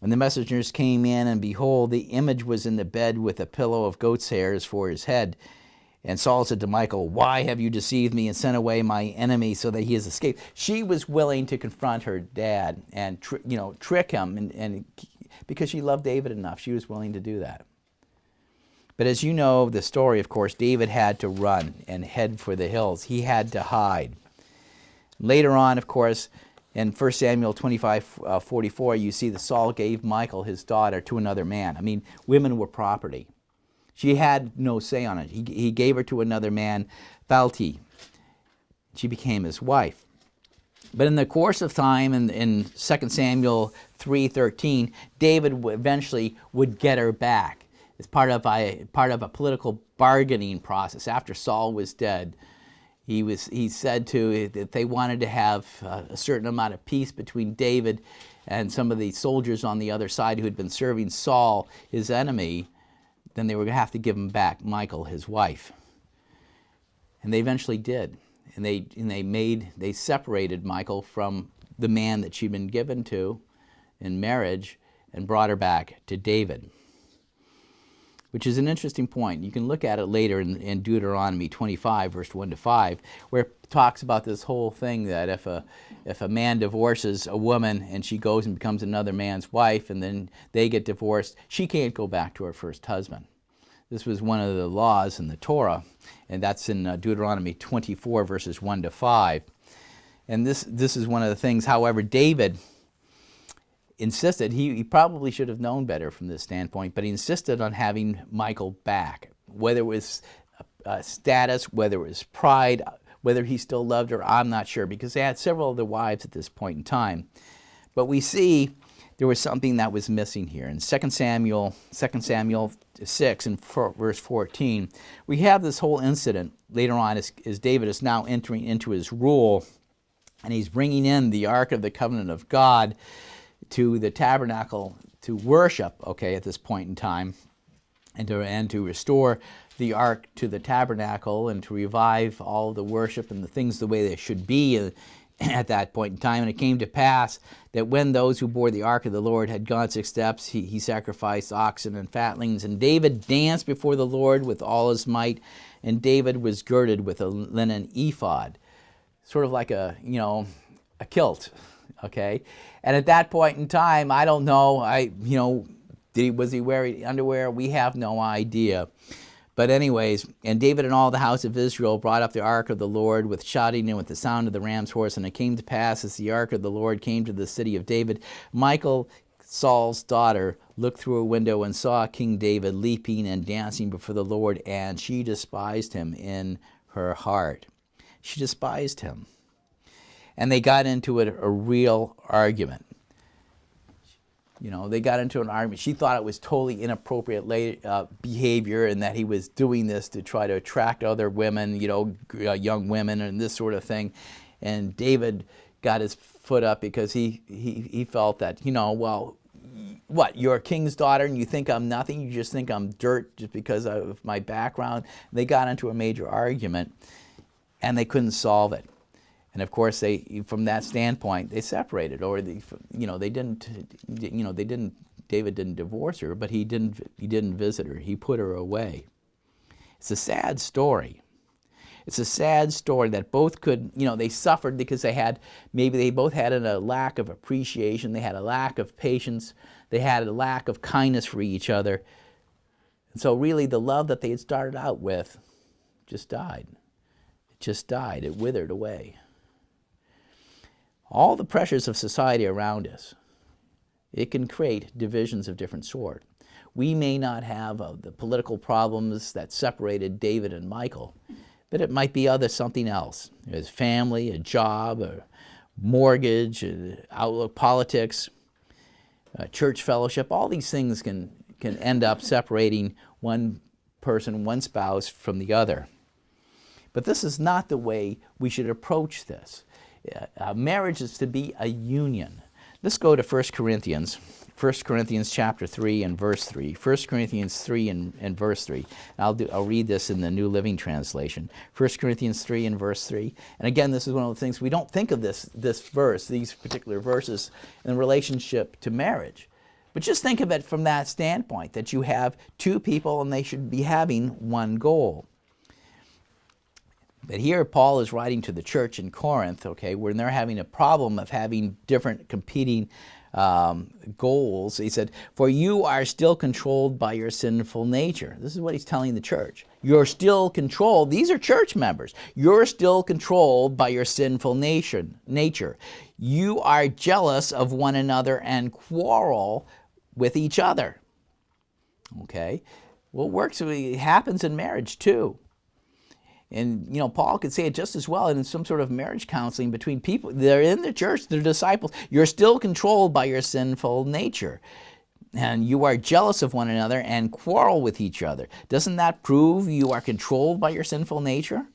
And the messengers came in, and behold, the image was in the bed with a pillow of goat's hairs for his head. And Saul said to Michal, why have you deceived me and sent away my enemy so that he has escaped? She was willing to confront her dad and trick him, and because she loved David enough, she was willing to do that. But as you know the story, of course, David had to run and head for the hills. He had to hide. Later on, of course, in 1 Samuel 25:44, you see that Saul gave Michal, his daughter, to another man. I mean, women were property. She had no say on it. He gave her to another man, Phalti. She became his wife. But in the course of time, in 2 Samuel 3:13, David eventually would get her back. It's part of a political bargaining process. After Saul was dead, he said that they wanted to have a certain amount of peace between David and some of the soldiers on the other side who had been serving Saul, his enemy. Then they were going to have to give him back Michal, his wife. And they eventually did. And they separated Michal from the man that she'd been given to in marriage and brought her back to David, which is an interesting point. You can look at it later in Deuteronomy 25, verse 1-5, where it talks about this whole thing that if a man divorces a woman and she goes and becomes another man's wife and then they get divorced, she can't go back to her first husband. This was one of the laws in the Torah, and that's in Deuteronomy 24, verses 1-5. And this is one of the things, however, David insisted, he probably should have known better from this standpoint, but he insisted on having Michal back. whether it was status, whether it was pride, whether he still loved her, I'm not sure, because they had several other wives at this point in time. But we see there was something that was missing here. In 2 Samuel 6 and verse 14, we have this whole incident later on as David is now entering into his rule, and he's bringing in the Ark of the Covenant of God to the tabernacle to worship, okay, at this point in time, and to restore the Ark to the tabernacle and to revive all the worship and the things the way they should be at that point in time. And it came to pass that when those who bore the ark of the Lord had gone 6 steps, he sacrificed oxen and fatlings. And David danced before the Lord with all his might, and David was girded with a linen ephod, sort of like a kilt, okay? And at that point in time, I don't know, was he wearing underwear? We have no idea. But anyways, and David and all the house of Israel brought up the ark of the Lord with shouting and with the sound of the ram's horse. And it came to pass, as the ark of the Lord came to the city of David, Michal, Saul's daughter, looked through a window and saw King David leaping and dancing before the Lord, and she despised him in her heart. She despised him. And they got into a real argument. They got into an argument. She thought it was totally inappropriate behavior, and that he was doing this to try to attract other women, young women and this sort of thing. And David got his foot up because he felt that, well, what, you're a king's daughter and you think I'm nothing? You just think I'm dirt just because of my background? They got into a major argument, and they couldn't solve it. And of course, from that standpoint, they separated, or David didn't divorce her, but he didn't visit her. He put her away. It's a sad story. It's a sad story that both could, they suffered because they both had a lack of appreciation. They had a lack of patience. They had a lack of kindness for each other. And so really the love that they had started out with just died. It just died. It withered away. All the pressures of society around us, it can create divisions of different sort. We may not have the political problems that separated David and Michal, but it might be something else. There's family, a job, a mortgage, outlook, politics, church fellowship. All these things can end up separating one person, one spouse from the other. But this is not the way we should approach this. Marriage is to be a union. Let's go to 1 Corinthians chapter 3 and verse 3. 1 Corinthians 3 and verse 3. I'll read this in the New Living Translation. 1 Corinthians 3 and verse 3. And again, this is one of the things we don't think of these particular verses in relationship to marriage. But just think of it from that standpoint, that you have two people and they should be having one goal. But here Paul is writing to the church in Corinth, okay, where they're having a problem of having different competing goals. He said, for you are still controlled by your sinful nature. This is what he's telling the church. You're still controlled. These are church members. You're still controlled by your sinful nature. You are jealous of one another and quarrel with each other. Okay? Well, it happens in marriage too. And, Paul could say it just as well in some sort of marriage counseling between people. They're in the church, they're disciples. You're still controlled by your sinful nature. And you are jealous of one another and quarrel with each other. Doesn't that prove you are controlled by your sinful nature?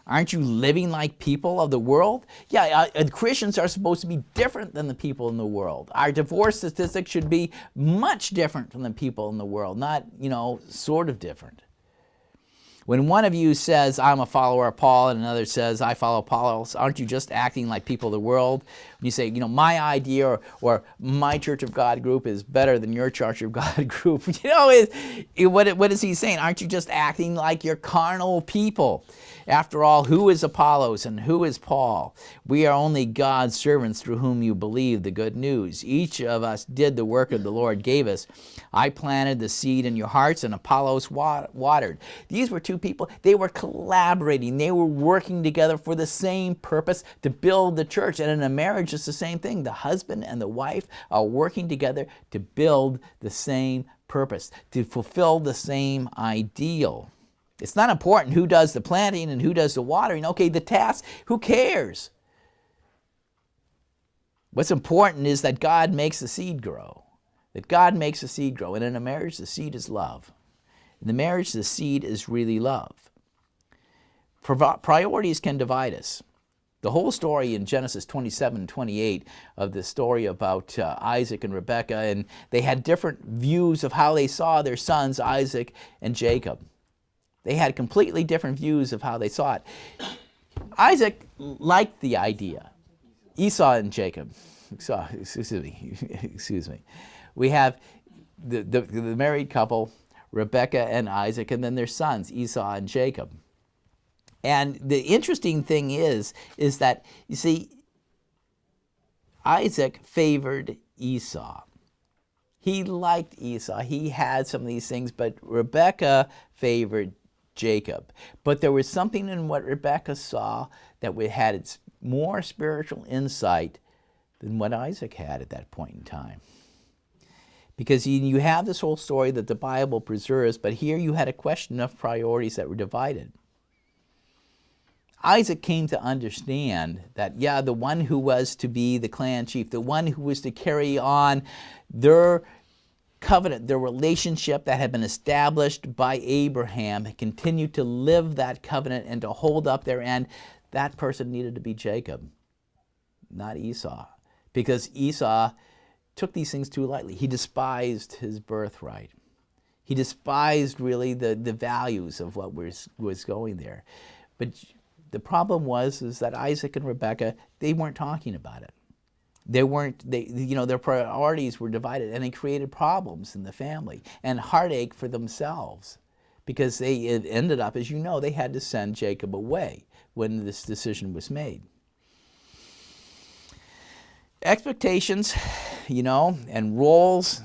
Aren't you living like people of the world? Yeah, Christians are supposed to be different than the people in the world. Our divorce statistics should be much different from the people in the world, not, sort of different. When one of you says, I'm a follower of Paul, and another says, I follow Apollos, aren't you just acting like people of the world? When you say, my idea or my Church of God group is better than your Church of God group, what is he saying? Aren't you just acting like your carnal people? After all, who is Apollos and who is Paul? We are only God's servants through whom you believe the good news. Each of us did the work of the Lord gave us. I planted the seed in your hearts, and Apollos watered. These were two people. They were collaborating. They were working together for the same purpose, to build the church. And in a marriage, it's the same thing. The husband and the wife are working together to build the same purpose, to fulfill the same ideal. It's not important who does the planting and who does the watering. Okay, the task, who cares? What's important is that God makes the seed grow. That God makes the seed grow. And in a marriage, the seed is love. In the marriage, the seed is really love. Priorities can divide us. The whole story in Genesis 27-28 of the story about Isaac and Rebekah, and they had different views of how they saw their sons, Isaac and Jacob. They had completely different views of how they saw it. Isaac liked the idea. Esau and Jacob. Excuse me. We have the married couple, Rebekah and Isaac, and then their sons, Esau and Jacob. And the interesting thing is that, you see, Isaac favored Esau. He liked Esau. He had some of these things, but Rebekah favored Jacob. But there was something in what Rebekah saw that had its more spiritual insight than what Isaac had at that point in time. Because you have this whole story that the Bible preserves, but here you had a question of priorities that were divided. Isaac came to understand that, yeah, the one who was to be the clan chief, the one who was to carry on their covenant, their relationship that had been established by Abraham, continued to live that covenant and to hold up their end, that person needed to be Jacob, not Esau. Because Esau took these things too lightly. He despised his birthright. He despised really the values of what was going there. But the problem was that Isaac and Rebekah, they weren't talking about it. Their priorities were divided, and it created problems in the family and heartache for themselves, because it ended up, as you know, they had to send Jacob away when this decision was made. Expectations, and roles,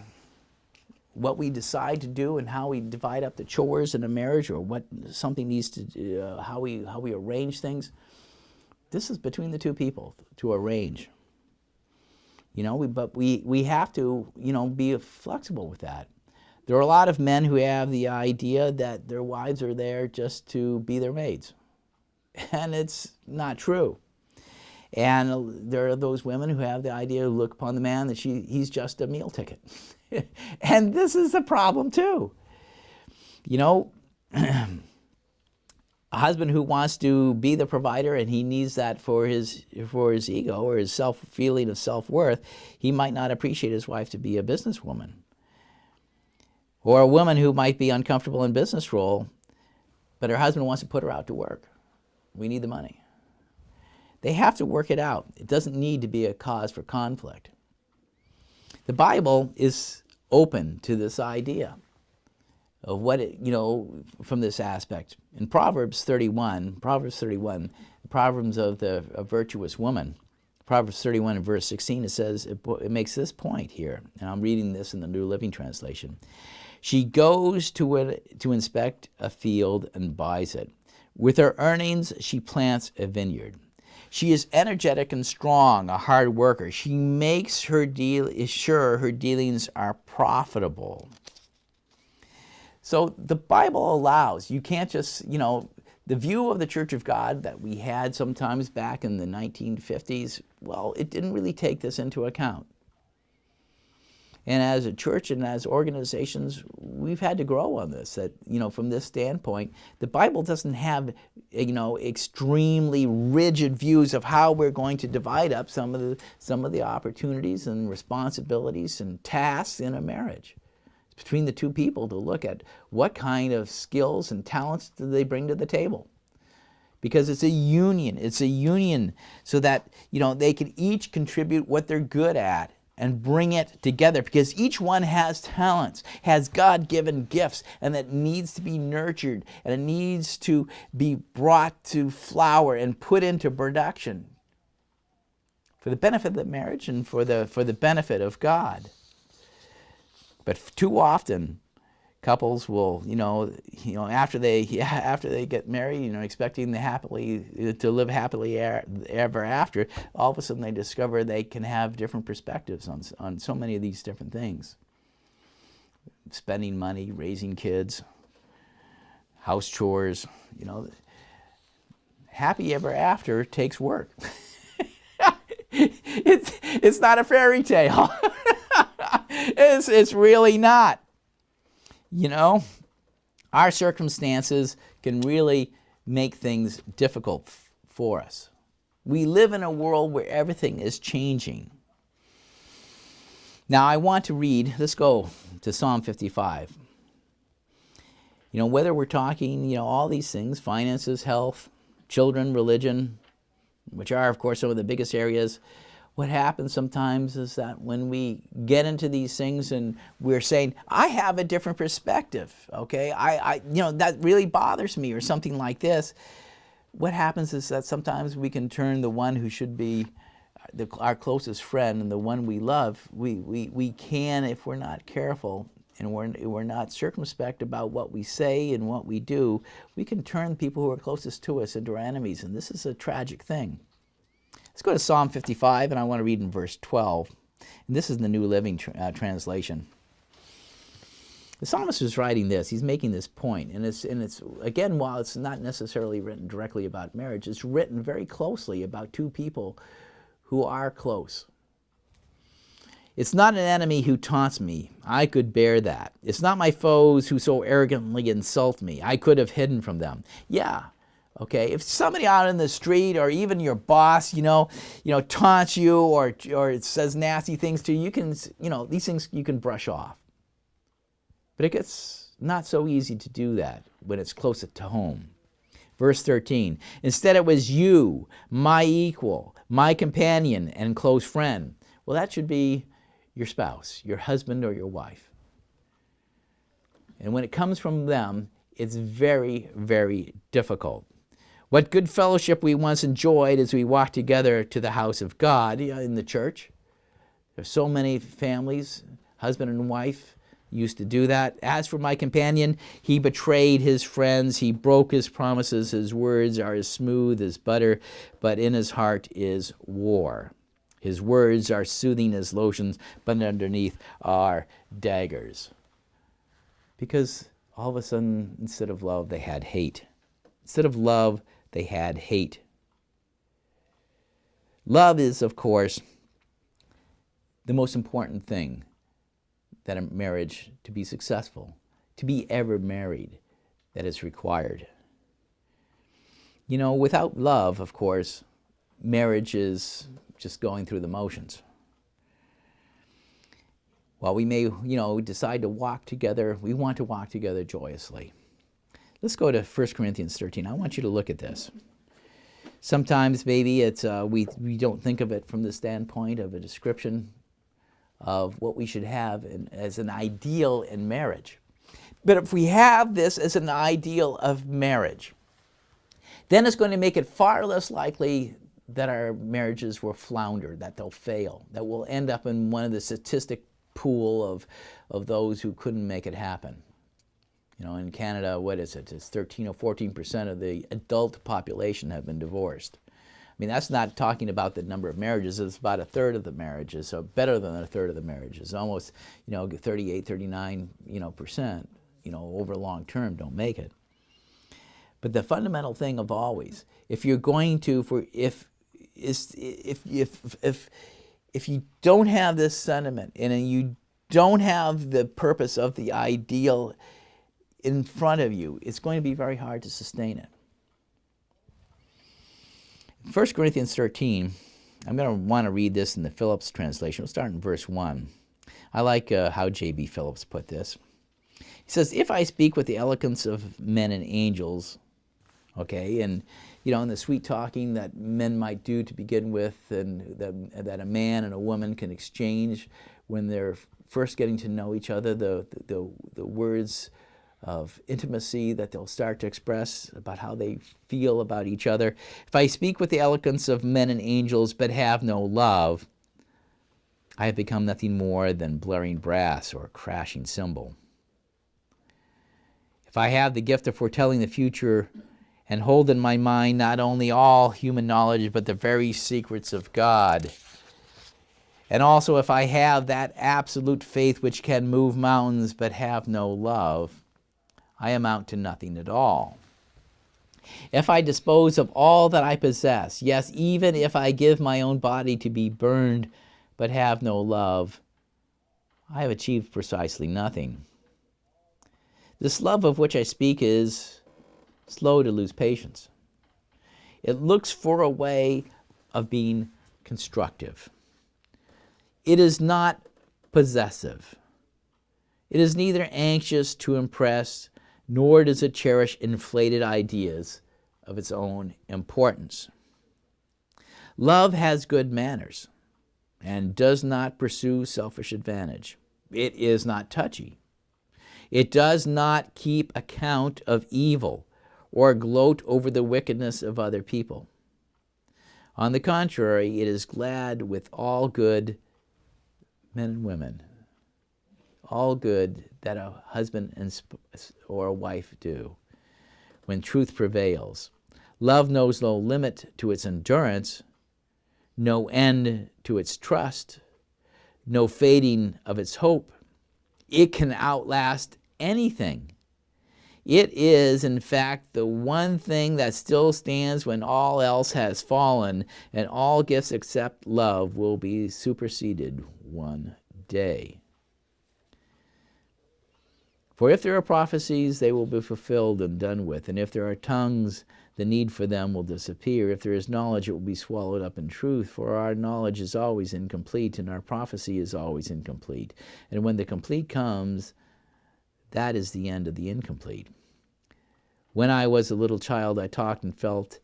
what we decide to do and how we divide up the chores in a marriage, or what something needs to, how we arrange things. This is between the two people to arrange. But we have to, be flexible with that. There are a lot of men who have the idea that their wives are there just to be their maids. And it's not true. And there are those women who have the idea, who look upon the man that he's just a meal ticket. And this is a problem too. A husband who wants to be the provider and he needs that for his ego or his feeling of self-worth, he might not appreciate his wife to be a businesswoman. Or a woman who might be uncomfortable in business role, but her husband wants to put her out to work. We need the money. They have to work it out. It doesn't need to be a cause for conflict. The Bible is open to this idea of what from this aspect. In Proverbs 31, the Proverbs of the virtuous woman, Proverbs 31 and verse 16, it says, it makes this point here, and I'm reading this in the New Living Translation. She goes to inspect a field and buys it. With her earnings, she plants a vineyard. She is energetic and strong, a hard worker. She makes sure her dealings are profitable. So the Bible allows, you can't just, the view of the Church of God that we had sometimes back in the 1950s, well, it didn't really take this into account. And as a church and as organizations, we've had to grow on this, that, from this standpoint, the Bible doesn't have, extremely rigid views of how we're going to divide up some of the opportunities and responsibilities and tasks in a marriage. It's between the two people to look at what kind of skills and talents do they bring to the table. Because it's a union. It's a union so that, they can each contribute what they're good at and bring it together, because each one has talents, has God-given gifts, and that needs to be nurtured, and it needs to be brought to flower and put into production for the benefit of the marriage and for the benefit of God. But too often, couples will, after they get married, expecting to live happily ever after, all of a sudden they discover they can have different perspectives on so many of these different things. Spending money, raising kids, house chores, happy ever after takes work. It's not a fairy tale. It's really not. Our circumstances can really make things difficult for us. We live in a world where everything is changing. Now I want to read, let's go to Psalm 55. Whether we're talking, all these things, finances, health, children, religion, which are, of course, some of the biggest areas, what happens sometimes is that when we get into these things and we're saying, I have a different perspective, okay? That really bothers me or something like this. What happens is that sometimes we can turn the one who should be our closest friend and the one we love, we can, if we're not careful and we're not circumspect about what we say and what we do, we can turn people who are closest to us into our enemies, and this is a tragic thing. Let's go to Psalm 55, and I want to read in verse 12. And this is the New Living Translation. The psalmist is writing this. He's making this point. And it's again, while it's not necessarily written directly about marriage, it's written very closely about two people who are close. It's not an enemy who taunts me. I could bear that. It's not my foes who so arrogantly insult me. I could have hidden from them. Yeah. Okay, if somebody out in the street or even your boss, taunts you or says nasty things to you, you can, these things you can brush off. But it gets not so easy to do that when it's closer to home. Verse 13, instead it was you, my equal, my companion and close friend. Well, that should be your spouse, your husband or your wife. And when it comes from them, it's very, very difficult. What good fellowship we once enjoyed as we walked together to the house of God in the church. There's so many families, husband and wife, used to do that. As for my companion, he betrayed his friends. He broke his promises. His words are as smooth as butter, but in his heart is war. His words are soothing as lotions, but underneath are daggers. Because all of a sudden, instead of love, they had hate. Instead of love, they had hate. Love is, of course, the most important thing that a marriage, to be successful, to be ever married, that is required. Without love, of course, marriage is just going through the motions. While we may, decide to walk together, we want to walk together joyously. Let's go to 1 Corinthians 13. I want you to look at this. Sometimes maybe it's we don't think of it from the standpoint of a description of what we should have as an ideal in marriage. But if we have this as an ideal of marriage, then it's going to make it far less likely that our marriages will flounder, that they'll fail, that we'll end up in one of the statistic pool of those who couldn't make it happen. In Canada, what is it? It's 13 or 14% of the adult population have been divorced. I mean, that's not talking about the number of marriages. It's about a third of the marriages, so better than a third of the marriages. Almost, 38, 39%, over long term don't make it. But the fundamental thing of always, if you're going to, if you don't have this sentiment and you don't have the purpose of the ideal in front of you, it's going to be very hard to sustain it. 1 Corinthians 13, I'm going to want to read this in the Phillips translation. We'll start in verse 1. I like how J.B. Phillips put this. He says, if I speak with the eloquence of men and angels, okay, and in the sweet talking that men might do to begin with, and that a man and a woman can exchange when they're first getting to know each other, the words of intimacy that they'll start to express about how they feel about each other. If I speak with the eloquence of men and angels but have no love, I have become nothing more than blaring brass or crashing cymbal. If I have the gift of foretelling the future and hold in my mind not only all human knowledge but the very secrets of God, and also if I have that absolute faith which can move mountains but have no love, I amount to nothing at all. If I dispose of all that I possess, yes, even if I give my own body to be burned, but have no love, I have achieved precisely nothing. This love of which I speak is slow to lose patience. It looks for a way of being constructive. It is not possessive. It is neither anxious to impress, nor does it cherish inflated ideas of its own importance. Love has good manners and does not pursue selfish advantage. It is not touchy. It does not keep account of evil or gloat over the wickedness of other people. On the contrary, it is glad with all good men and women, all good that a husband or a wife do, when truth prevails. Love knows no limit to its endurance, no end to its trust, no fading of its hope. It can outlast anything. It is, in fact, the one thing that still stands when all else has fallen, and all gifts except love will be superseded one day. For if there are prophecies, they will be fulfilled and done with, and if there are tongues, the need for them will disappear. If there is knowledge, it will be swallowed up in truth, for our knowledge is always incomplete, and our prophecy is always incomplete. And when the complete comes, that is the end of the incomplete. When I was a little child, I talked and felt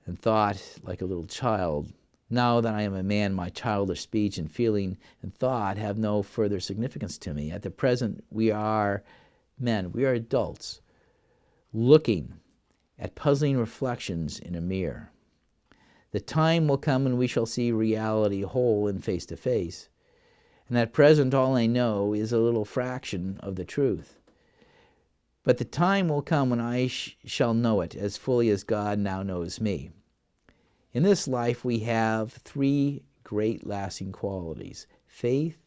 and thought like a little child. Now that I am a man, my childish speech and feeling and thought have no further significance to me. At the present, we are men, we are adults, looking at puzzling reflections in a mirror. The time will come when we shall see reality whole and face to face. And at present, all I know is a little fraction of the truth. But the time will come when I shall know it as fully as God now knows me. In this life, we have three great lasting qualities: faith,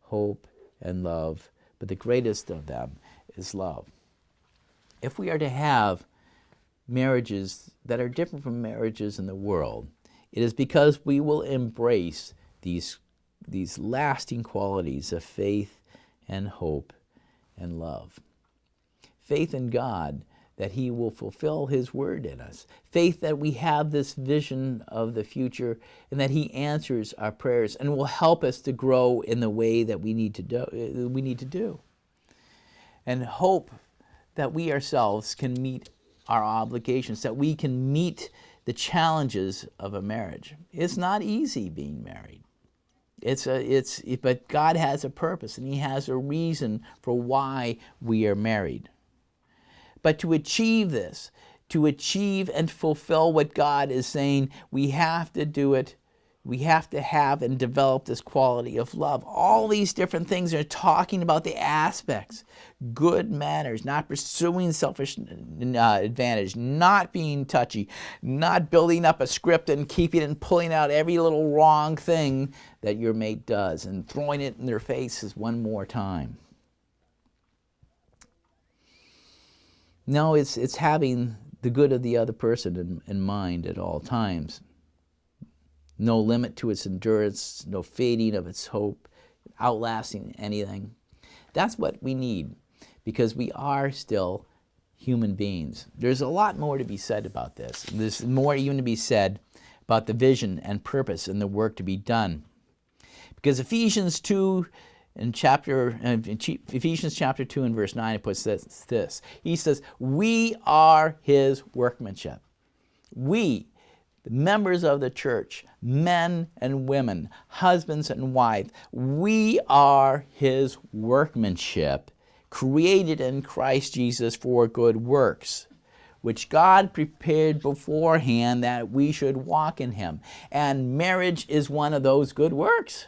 hope, and love. But the greatest of them is love. If we are to have marriages that are different from marriages in the world, it is because we will embrace these lasting qualities of faith and hope and love. Faith in God, that He will fulfill His word in us. Faith that we have this vision of the future and that He answers our prayers and will help us to grow in the way that we need to do. And hope that we ourselves can meet our obligations, that we can meet the challenges of a marriage. It's not easy being married. But God has a purpose and He has a reason for why we are married. But to achieve this, to achieve and fulfill what God is saying, we have to do it. We have to have and develop this quality of love. All these different things are talking about the aspects. Good manners, not pursuing selfish advantage, not being touchy, not building up a script and keeping and pulling out every little wrong thing that your mate does and throwing it in their faces one more time. No, it's having the good of the other person in mind at all times. No limit to its endurance, no fading of its hope, outlasting anything. That's what we need, because we are still human beings. There's a lot more to be said about this. There's more even to be said about the vision and purpose and the work to be done. Because Ephesians chapter 2 and verse 9, it puts this. He says, we are His workmanship. We, the members of the church, men and women, husbands and wives, we are His workmanship, created in Christ Jesus for good works, which God prepared beforehand that we should walk in Him. And marriage is one of those good works.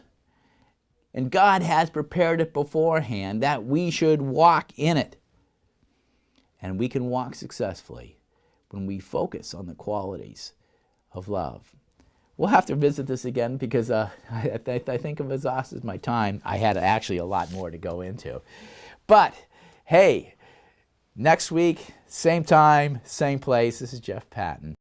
And God has prepared it beforehand that we should walk in it. And we can walk successfully when we focus on the qualities of love. We'll have to visit this again because I think I've exhausted my time. I had actually a lot more to go into. But, hey, Next week, same time, same place. This is Jeff Patton.